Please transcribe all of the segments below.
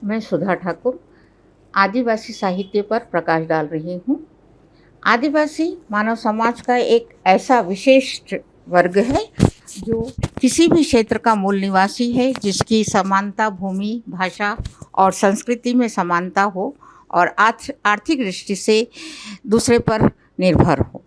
मैं सुधा ठाकुर आदिवासी साहित्य पर प्रकाश डाल रही हूँ। आदिवासी मानव समाज का एक ऐसा विशिष्ट वर्ग है जो किसी भी क्षेत्र का मूल निवासी है, जिसकी समानता भूमि, भाषा और संस्कृति में समानता हो और आर्थिक दृष्टि से दूसरे पर निर्भर हो,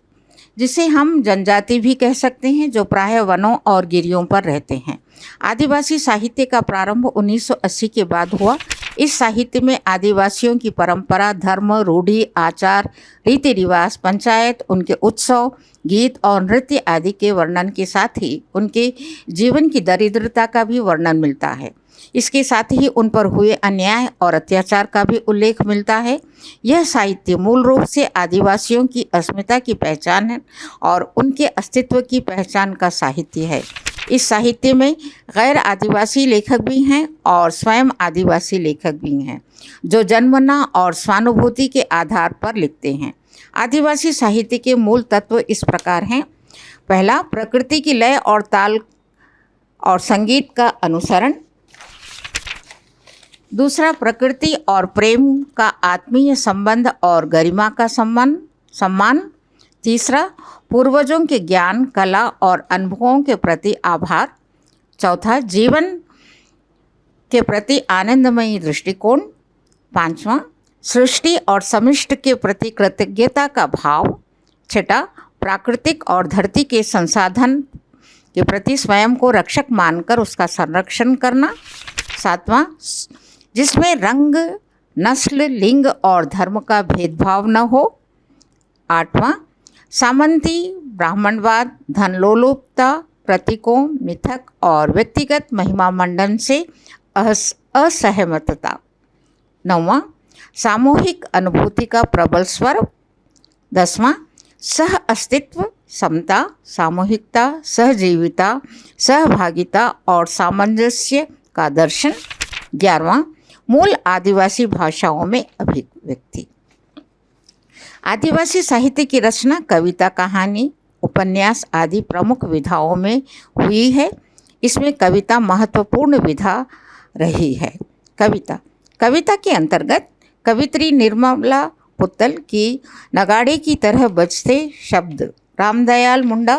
जिसे हम जनजाति भी कह सकते हैं, जो प्रायः वनों और गिरियों पर रहते हैं। आदिवासी साहित्य का प्रारंभ 1980 के बाद हुआ। इस साहित्य में आदिवासियों की परंपरा, धर्म, रूढ़ि, आचार, रीति रिवाज, पंचायत, उनके उत्सव, गीत और नृत्य आदि के वर्णन के साथ ही उनके जीवन की दरिद्रता का भी वर्णन मिलता है। इसके साथ ही उन पर हुए अन्याय और अत्याचार का भी उल्लेख मिलता है। यह साहित्य मूल रूप से आदिवासियों की अस्मिता की पहचान है और उनके अस्तित्व की पहचान का साहित्य है। इस साहित्य में गैर आदिवासी लेखक भी हैं और स्वयं आदिवासी लेखक भी हैं, जो जन्मना और स्वानुभूति के आधार पर लिखते हैं। आदिवासी साहित्य के मूल तत्व इस प्रकार हैं। पहला, प्रकृति की लय और ताल और संगीत का अनुसरण। दूसरा, प्रकृति और प्रेम का आत्मीय संबंध और गरिमा का सम्मान। तीसरा, पूर्वजों के ज्ञान, कला और अनुभवों के प्रति आभार। चौथा, जीवन के प्रति आनंदमयी दृष्टिकोण। पांचवा, सृष्टि और समिष्टि के प्रति कृतज्ञता का भाव। छठा, प्राकृतिक और धरती के संसाधन के प्रति स्वयं को रक्षक मानकर उसका संरक्षण करना। सातवां, जिसमें रंग, नस्ल, लिंग और धर्म का भेदभाव न हो। आठवां, सामंती, ब्राह्मणवाद, धनलोलुपता, प्रतीकों, मिथक और व्यक्तिगत महिमा मंडन से असहमतता। नौवां, सामूहिक अनुभूति का प्रबल स्वर। 10वां, सह अस्तित्व, समता, सामूहिकता, सहजीविता, सहभागिता और सामंजस्य का दर्शन। 11वां, मूल आदिवासी भाषाओं में अभिव्यक्ति। आदिवासी साहित्य की रचना कविता, कहानी, उपन्यास आदि प्रमुख विधाओं में हुई है। इसमें कविता महत्वपूर्ण विधा रही है। कविता के अंतर्गत कवित्री निर्मला पुत्तल की नगाड़े की तरह बजते शब्द, रामदयाल मुंडा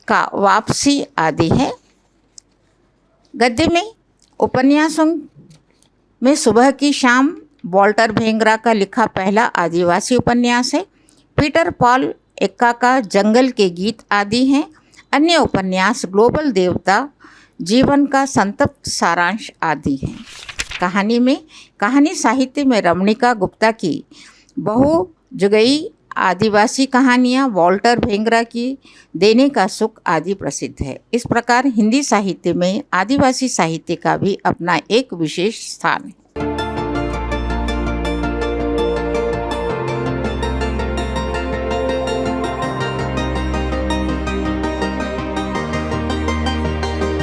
का वापसी आदि है। गद्य में उपन्यासों में सुबह की शाम वॉल्टर भेंगरा का लिखा पहला आदिवासी उपन्यास है। पीटर पॉल एक्का का जंगल के गीत आदि हैं। अन्य उपन्यास ग्लोबल देवता, जीवन का संतप्त सारांश आदि हैं। कहानी साहित्य में रमणिका गुप्ता की बहुजुगई आदिवासी कहानियाँ, वॉल्टर भेंगरा की देने का सुख आदि प्रसिद्ध है। इस प्रकार हिंदी साहित्य में आदिवासी साहित्य का भी अपना एक विशेष स्थान है।